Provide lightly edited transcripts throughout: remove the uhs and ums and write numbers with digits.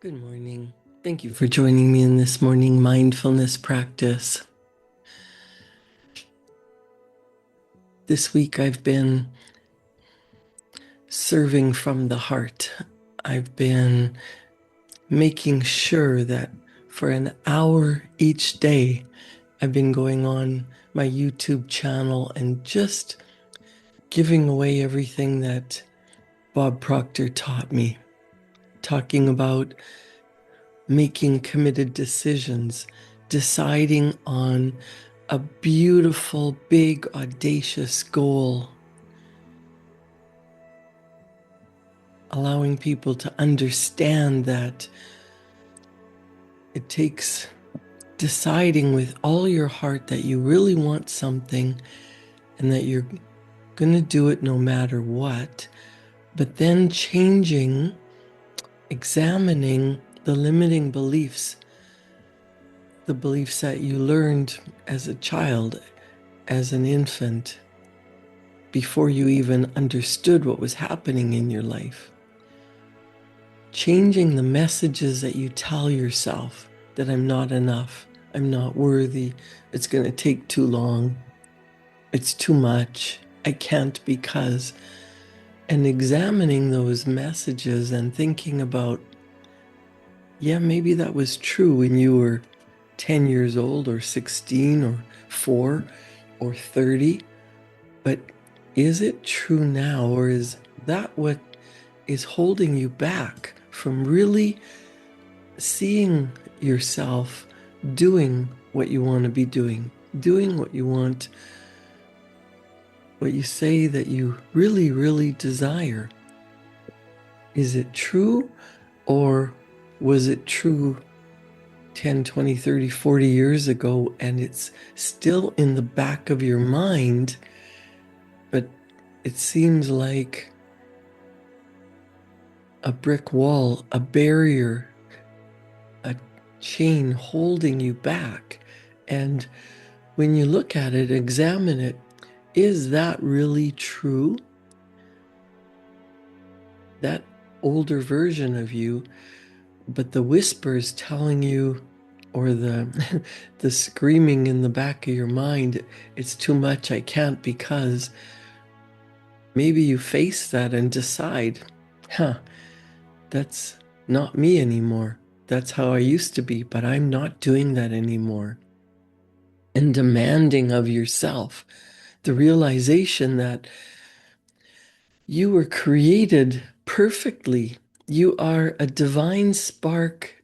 Good morning. Thank you for joining me in this morning mindfulness practice. This week I've been serving from the heart. I've been making sure that for an hour each day, I've been going on my YouTube channel and just giving away everything that Bob Proctor taught me, talking about making committed decisions, deciding on a beautiful, big, audacious goal, allowing people to understand that it takes deciding with all your heart that you really want something and that you're going to do it no matter what, but then changing, examining the limiting beliefs, the beliefs that you learned as a child, as an infant, before you even understood what was happening in your life. Changing the messages that you tell yourself that I'm not enough, I'm not worthy, it's going to take too long, it's too much, I can't because, and examining those messages and thinking about, yeah, maybe that was true when you were 10 years old or 16 or 4 or 30, but is it true now, or is that what is holding you back from really seeing yourself doing what you want to be doing what you want, what you say that you really, really desire? Is it true, or was it true 10, 20, 30, 40 years ago, and it's still in the back of your mind, but it seems like a brick wall, a barrier, a chain holding you back? And when you look at it, examine it, is that really true? That older version of you, but the whispers telling you, or the the screaming in the back of your mind, it's too much, I can't because, maybe you face that and decide, that's not me anymore. That's how I used to be, but I'm not doing that anymore. And demanding of yourself the realization that you were created perfectly. You are a divine spark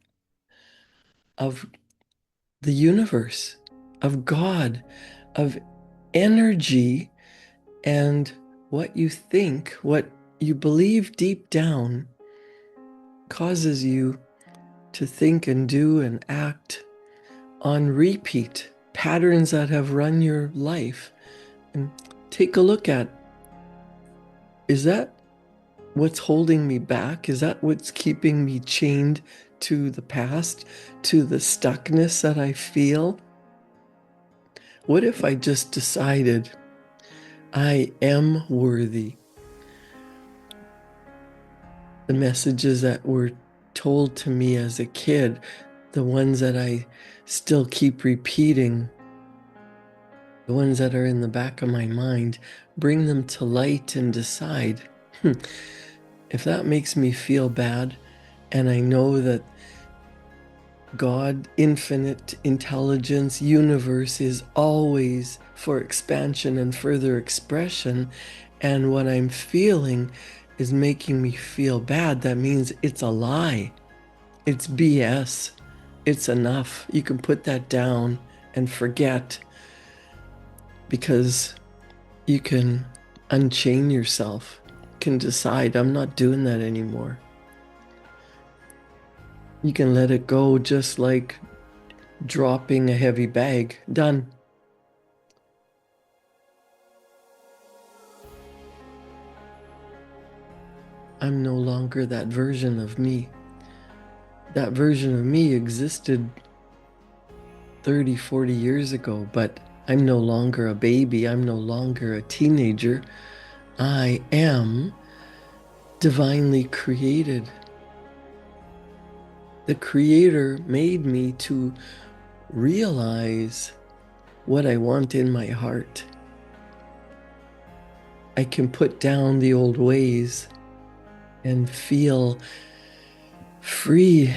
of the universe, of God, of energy, and what you think, what you believe deep down causes you to think and do and act on repeat, patterns that have run your life. And take a look at, is that what's holding me back? Is that what's keeping me chained to the past, to the stuckness that I feel? What if I just decided I am worthy? The messages that were told to me as a kid, the ones that I still keep repeating, the ones that are in the back of my mind, bring them to light and decide, if that makes me feel bad, and I know that God, infinite intelligence, universe is always for expansion and further expression, and what I'm feeling is making me feel bad, that means it's a lie. It's BS. It's enough. You can put that down and forget, because you can unchain yourself, you can decide, I'm not doing that anymore. You can let it go, just like dropping a heavy bag. Done. I'm no longer that version of me. That version of me existed 30, 40 years ago, but I'm no longer a baby. I'm no longer a teenager. I am divinely created. The Creator made me to realize what I want in my heart. I can put down the old ways and feel free.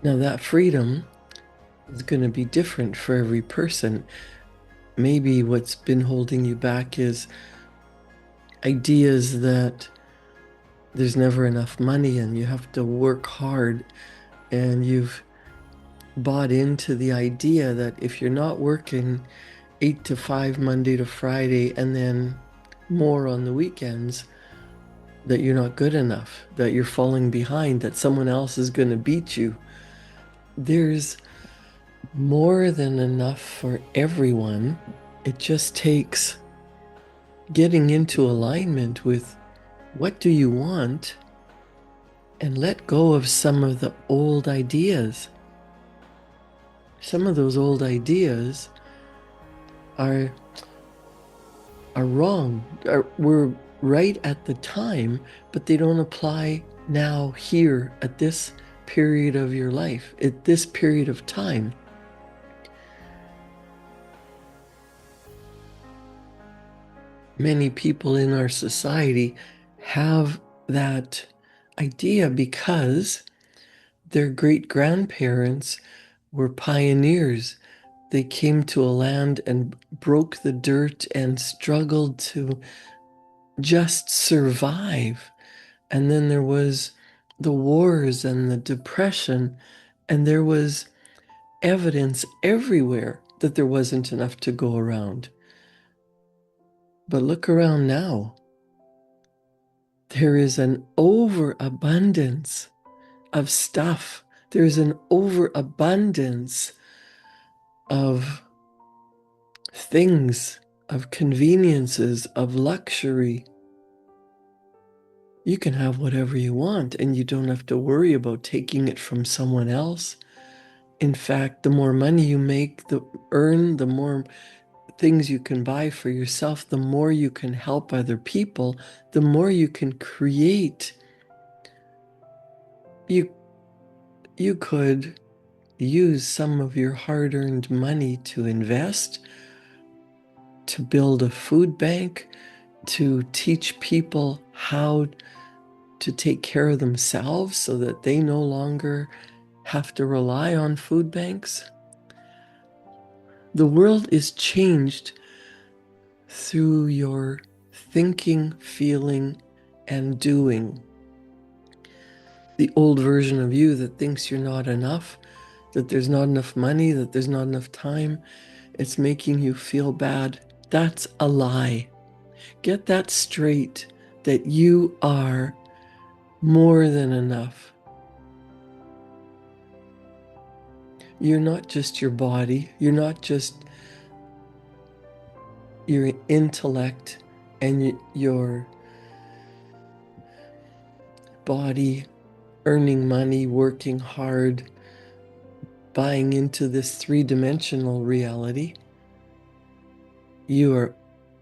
Now, that freedom is going to be different for every person. Maybe what's been holding you back is ideas that there's never enough money and you have to work hard, and you've bought into the idea that if you're not working 8 to 5 Monday to Friday and then more on the weekends, that you're not good enough, that you're falling behind, that someone else is going to beat you. There's more than enough for everyone. It just takes getting into alignment with what do you want and let go of some of the old ideas. Some of those old ideas are wrong, were right at the time, but they don't apply now, here, at this period of your life, at this period of time. Many people in our society have that idea because their great grandparents were pioneers. They came to a land and broke the dirt and struggled to just survive. And then there was the wars and the depression, and there was evidence everywhere that there wasn't enough to go around. But look around now. There is an overabundance of stuff. There's an overabundance of things, of conveniences, of luxury. You can have whatever you want, and you don't have to worry about taking it from someone else. In fact, the more money you earn, the more things you can buy for yourself, the more you can help other people, the more you can create. You could use some of your hard-earned money to invest, to build a food bank, to teach people how to take care of themselves so that they no longer have to rely on food banks. The world is changed through your thinking, feeling, and doing. The old version of you that thinks you're not enough, that there's not enough money, that there's not enough time, it's making you feel bad. That's a lie. Get that straight, that you are more than enough. You're not just your body. You're not just your intellect and your body earning money, working hard, buying into this three-dimensional reality. You are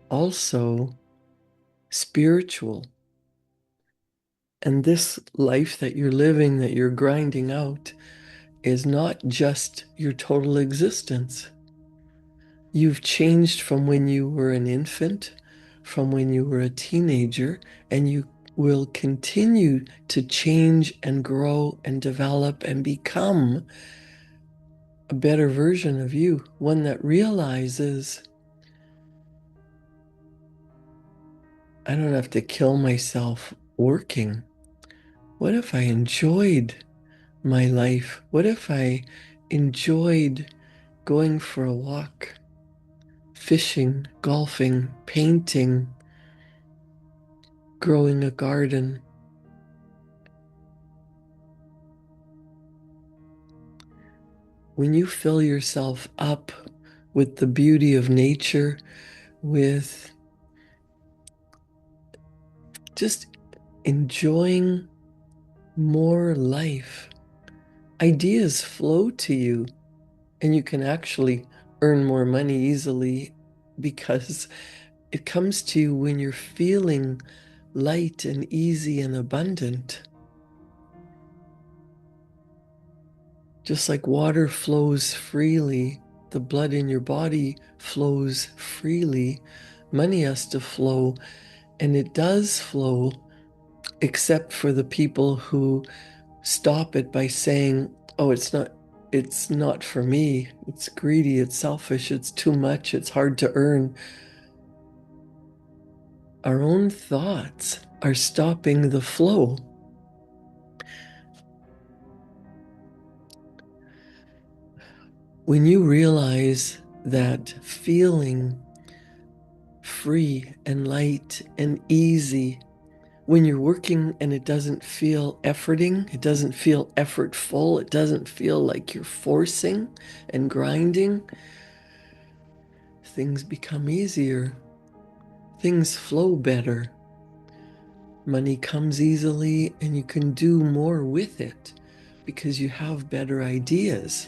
also spiritual. And this life that you're living, that you're grinding out, is not just your total existence. You've changed from when you were an infant, from when you were a teenager, and you will continue to change and grow and develop and become a better version of you, one that realizes, I don't have to kill myself working. What if I enjoyed my life? What if I enjoyed going for a walk, fishing, golfing, painting, growing a garden? When you fill yourself up with the beauty of nature, with just enjoying more life, ideas flow to you, and you can actually earn more money easily because it comes to you when you're feeling light and easy and abundant. Just like water flows freely, the blood in your body flows freely. Money has to flow, and it does flow, except for the people who stop it by saying, "Oh, it's not for me. It's greedy, it's selfish, it's too much, it's hard to earn." Our own thoughts are stopping the flow. When you realize that feeling free and light and easy, when you're working and it doesn't feel efforting, it doesn't feel effortful, it doesn't feel like you're forcing and grinding, things become easier. Things flow better. Money comes easily and you can do more with it because you have better ideas.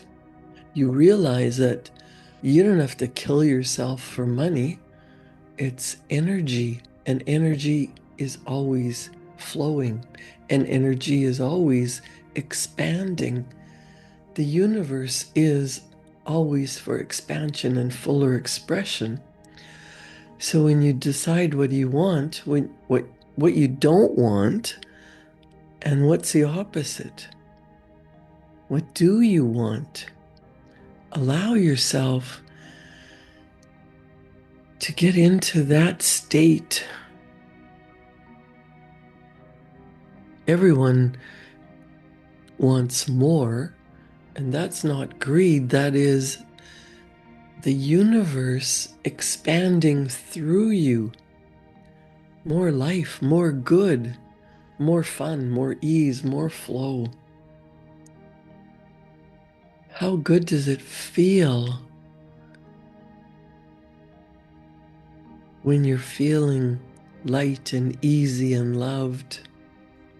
You realize that you don't have to kill yourself for money. It's energy, and energy is always flowing, and energy is always expanding. The universe is always for expansion and fuller expression. So when you decide what you want, what you don't want, and what's the opposite? What do you want? Allow yourself to get into that state. Everyone wants more, and that's not greed, that is the universe expanding through you. More life, more good, more fun, more ease, more flow. How good does it feel when you're feeling light and easy and loved?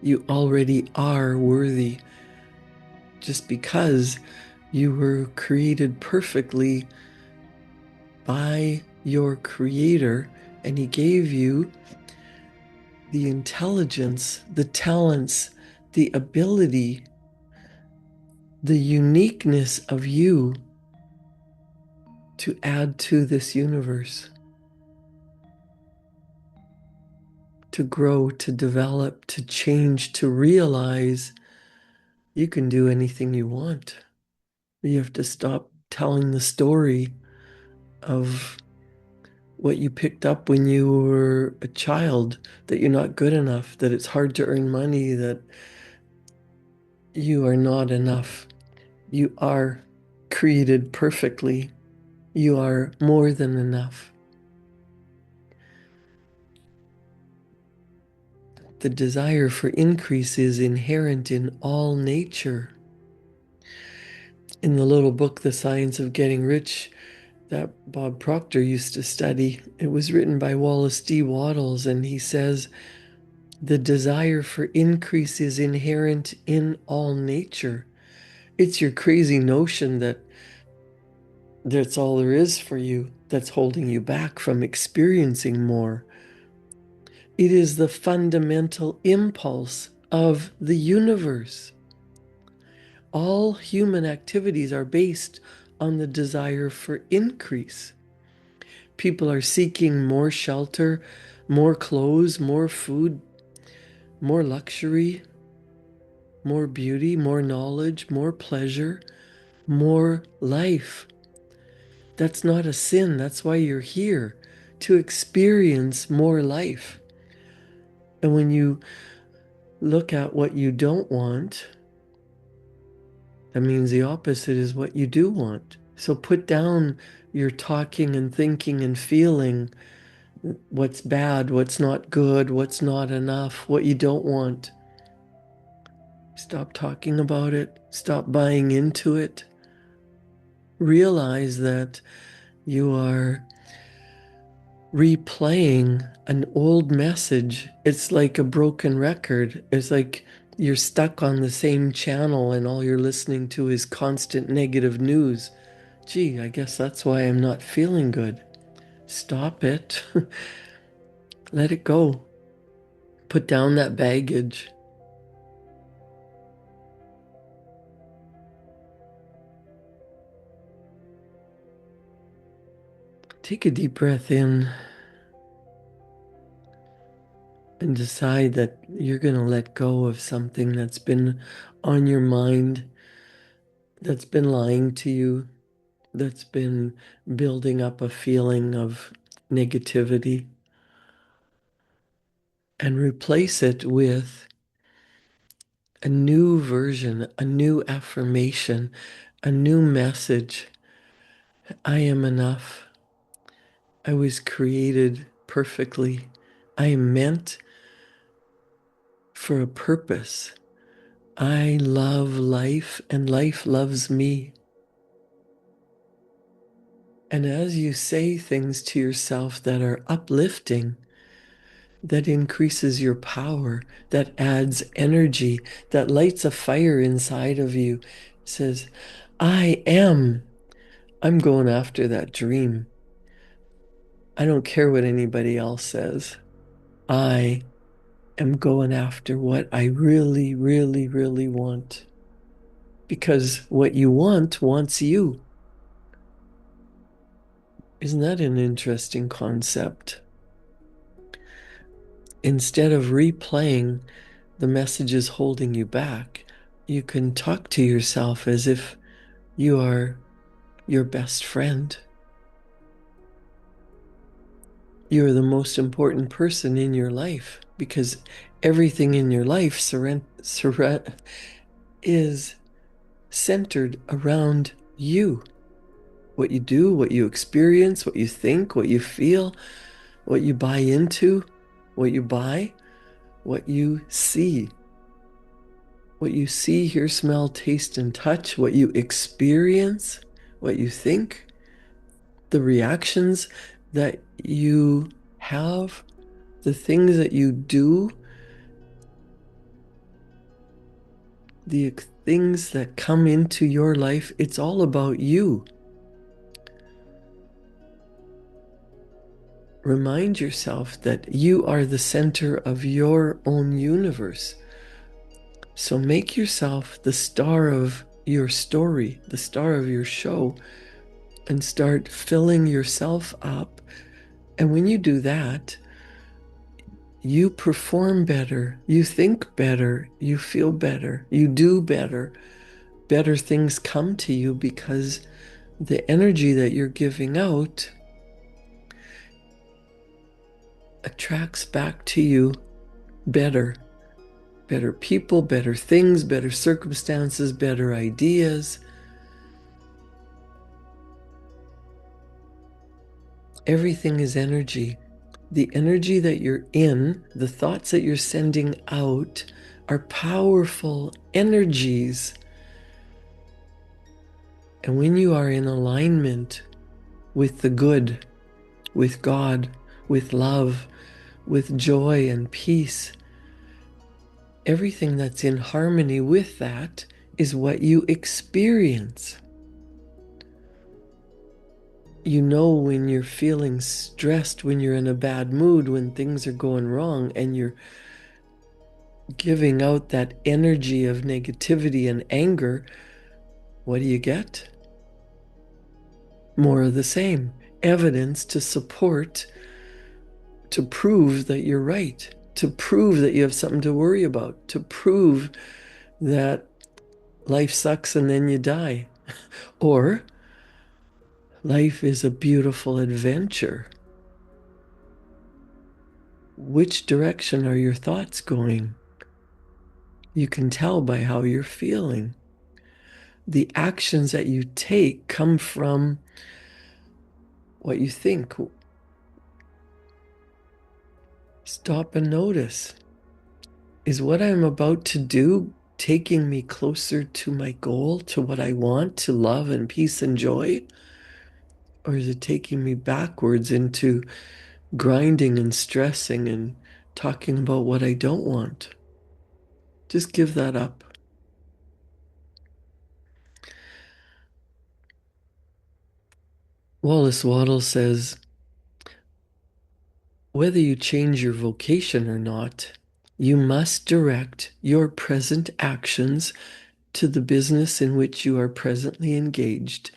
You already are worthy just because you were created perfectly by your Creator, and He gave you the intelligence, the talents, the ability, the uniqueness of you to add to this universe, to grow, to develop, to change, to realize you can do anything you want. You have to stop telling the story of what you picked up when you were a child, that you're not good enough, that it's hard to earn money, that you are not enough. You are created perfectly. You are more than enough. The desire for increase is inherent in all nature. In the little book, The Science of Getting Rich, that Bob Proctor used to study, it was written by Wallace D. Wattles, and he says, the desire for increase is inherent in all nature. It's your crazy notion that that's all there is for you that's holding you back from experiencing more. It is the fundamental impulse of the universe. All human activities are based on the desire for increase. People are seeking more shelter, more clothes, more food, more luxury, more beauty, more knowledge, more pleasure, more life. That's not a sin. That's why you're here, to experience more life. And when you look at what you don't want, that means the opposite is what you do want. So put down your talking and thinking and feeling what's bad, what's not good, what's not enough, what you don't want. Stop talking about it. Stop buying into it. Realize that you are replaying an old message. It's like a broken record. It's like you're stuck on the same channel and all you're listening to is constant negative news. Gee, I guess that's why I'm not feeling good. Stop it. Let it go. Put down that baggage. Take a deep breath in and decide that you're going to let go of something that's been on your mind, that's been lying to you, that's been building up a feeling of negativity, and replace it with a new version, a new affirmation, a new message. I am enough. I was created perfectly. I am meant for a purpose. I love life and life loves me. And as you say things to yourself that are uplifting, that increases your power, that adds energy, that lights a fire inside of you, says, I am. I'm going after that dream. I don't care what anybody else says. I am going after what I really, really, really want. Because what you want wants you. Isn't that an interesting concept? Instead of replaying the messages holding you back, you can talk to yourself as if you are your best friend. You're the most important person in your life because everything in your life is centered around you. What you do, what you experience, what you think, what you feel, what you buy into, what you buy, what you see. What you see, hear, smell, taste, and touch, what you experience, what you think, the reactions that you have, the things that you do, the things that come into your life, it's all about you. Remind yourself that you are the center of your own universe. So make yourself the star of your story, the star of your show, and start filling yourself up. And when you do that, you perform better, you think better, you feel better, you do better. Better things come to you because the energy that you're giving out attracts back to you better. Better people, better things, better circumstances, better ideas. Everything is energy. The energy that you're in, the thoughts that you're sending out are powerful energies. And when you are in alignment with the good, with God, with love, with joy and peace, everything that's in harmony with that is what you experience. You know when you're feeling stressed, when you're in a bad mood, when things are going wrong, and you're giving out that energy of negativity and anger, what do you get? More of the same. Evidence to support, to prove that you're right, to prove that you have something to worry about, to prove that life sucks and then you die. Or life is a beautiful adventure. Which direction are your thoughts going? You can tell by how you're feeling. The actions that you take come from what you think. Stop and notice. Is what I'm about to do taking me closer to my goal, to what I want, to love and peace and joy? Or is it taking me backwards into grinding and stressing and talking about what I don't want? Just give that up. Wallace Waddle says, whether you change your vocation or not, you must direct your present actions to the business in which you are presently engaged.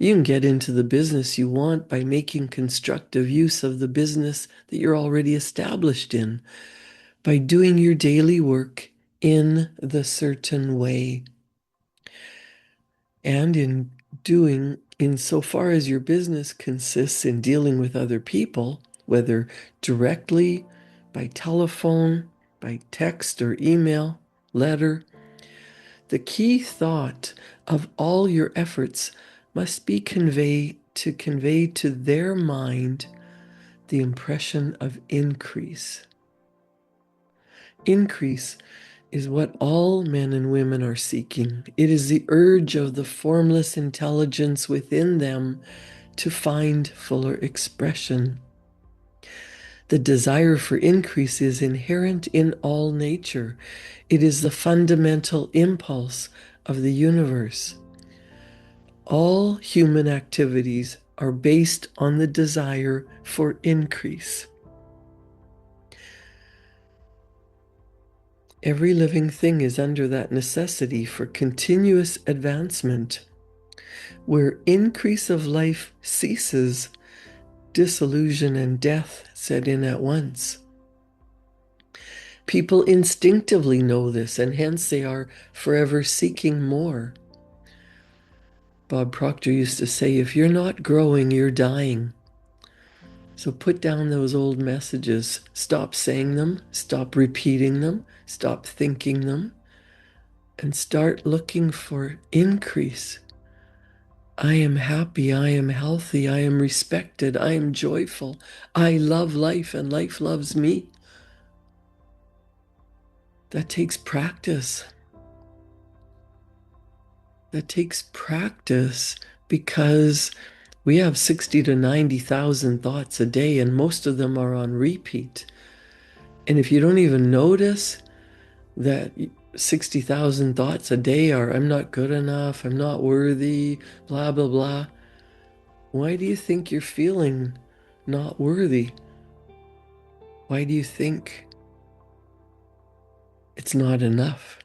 You can get into the business you want by making constructive use of the business that you're already established in, by doing your daily work in the certain way. And in doing, insofar as your business consists in dealing with other people, whether directly, by telephone, by text or email, letter, the key thought of all your efforts must be to convey to their mind the impression of increase. Increase is what all men and women are seeking. It is the urge of the formless intelligence within them to find fuller expression. The desire for increase is inherent in all nature. It is the fundamental impulse of the universe. All human activities are based on the desire for increase. Every living thing is under that necessity for continuous advancement. Where increase of life ceases, disillusion and death set in at once. People instinctively know this, and hence they are forever seeking more. Bob Proctor used to say, if you're not growing, you're dying. So put down those old messages. Stop saying them, stop repeating them, stop thinking them, and start looking for increase. I am happy, I am healthy, I am respected, I am joyful, I love life, and life loves me. That takes practice. That takes practice because we have 60 to 90,000 thoughts a day, and most of them are on repeat. And if you don't even notice that 60,000 thoughts a day are, I'm not good enough, I'm not worthy, blah, blah, blah, why do you think you're feeling not worthy? Why do you think it's not enough?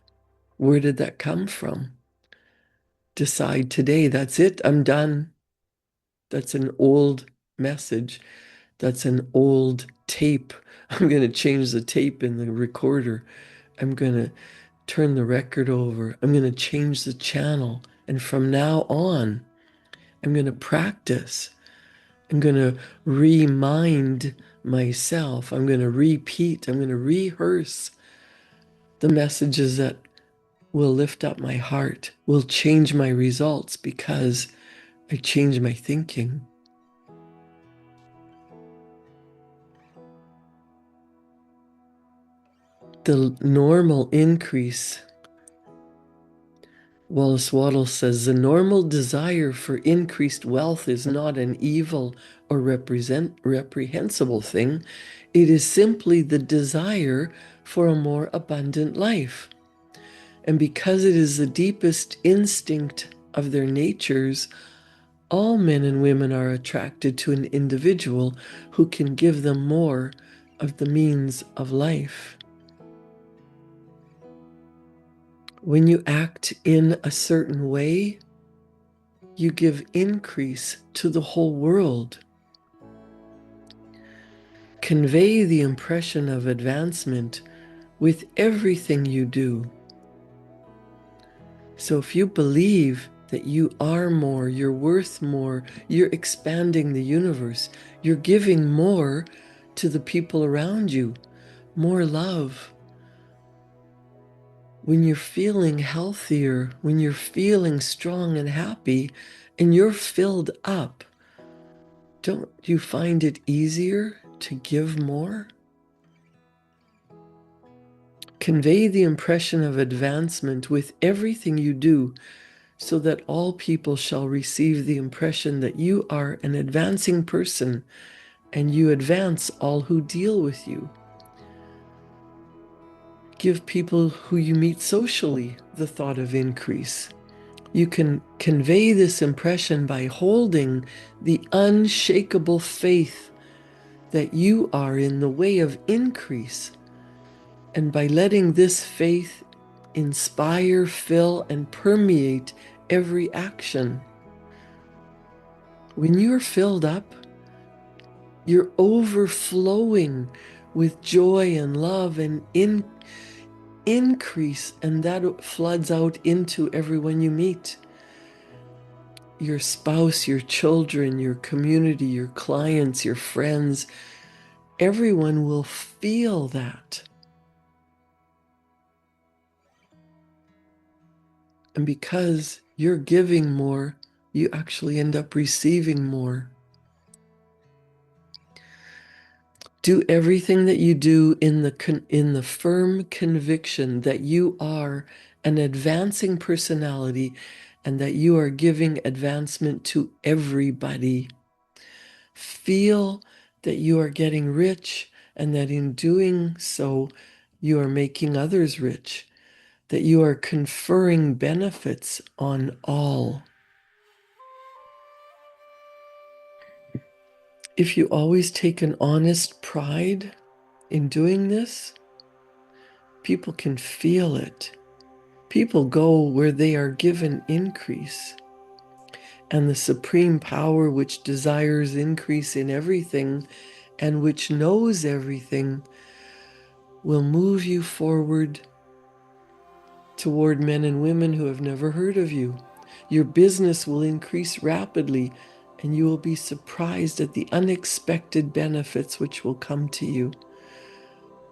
Where did that come from? Decide today, that's it, I'm done. That's an old message. That's an old tape. I'm going to change the tape in the recorder. I'm going to turn the record over. I'm going to change the channel. And from now on, I'm going to practice. I'm going to remind myself. I'm going to repeat. I'm going to rehearse the messages that will lift up my heart, will change my results because I change my thinking. The normal increase, Wallace Waddell says, the normal desire for increased wealth is not an evil or reprehensible thing. It is simply the desire for a more abundant life. And because it is the deepest instinct of their natures, all men and women are attracted to an individual who can give them more of the means of life. When you act in a certain way, you give increase to the whole world. Convey the impression of advancement with everything you do. So if you believe that you are more, you're worth more, you're expanding the universe, you're giving more to the people around you, more love. When you're feeling healthier, when you're feeling strong and happy, and you're filled up, don't you find it easier to give more? Convey the impression of advancement with everything you do, so that all people shall receive the impression that you are an advancing person, and you advance all who deal with you. Give people who you meet socially the thought of increase. You can convey this impression by holding the unshakable faith that you are in the way of increase, and by letting this faith inspire, fill, and permeate every action. When you're filled up, you're overflowing with joy and love and increase, and that floods out into everyone you meet. Your spouse, your children, your community, your clients, your friends, everyone will feel that. And because you're giving more, you actually end up receiving more. Do everything that you do in the firm conviction that you are an advancing personality and that you are giving advancement to everybody. Feel that you are getting rich and that in doing so, you are making others rich, that you are conferring benefits on all. If you always take an honest pride in doing this, people can feel it. People go where they are given increase. And the supreme power which desires increase in everything and which knows everything will move you forward toward men and women who have never heard of you. Your business will increase rapidly, and you will be surprised at the unexpected benefits which will come to you.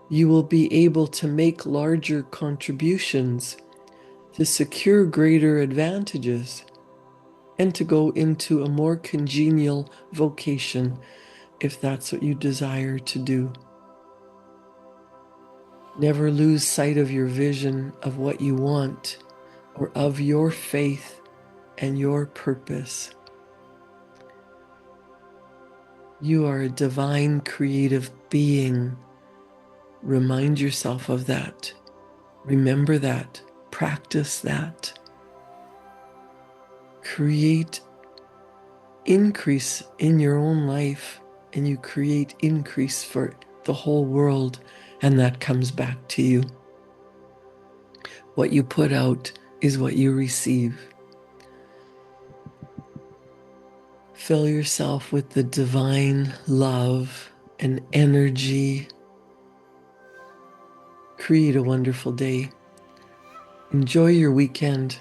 You will be able to make larger contributions, to secure greater advantages, and to go into a more congenial vocation if that's what you desire to do. Never lose sight of your vision of what you want or of your faith and your purpose. You are a divine creative being. Remind yourself of that. Remember that. Practice that. Create increase in your own life, and you create increase for the whole world, and that comes back to you. What you put out is what you receive. Fill yourself with the divine love and energy. Create a wonderful day. Enjoy your weekend.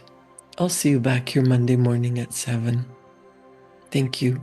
I'll see you back here Monday morning at 7. Thank you.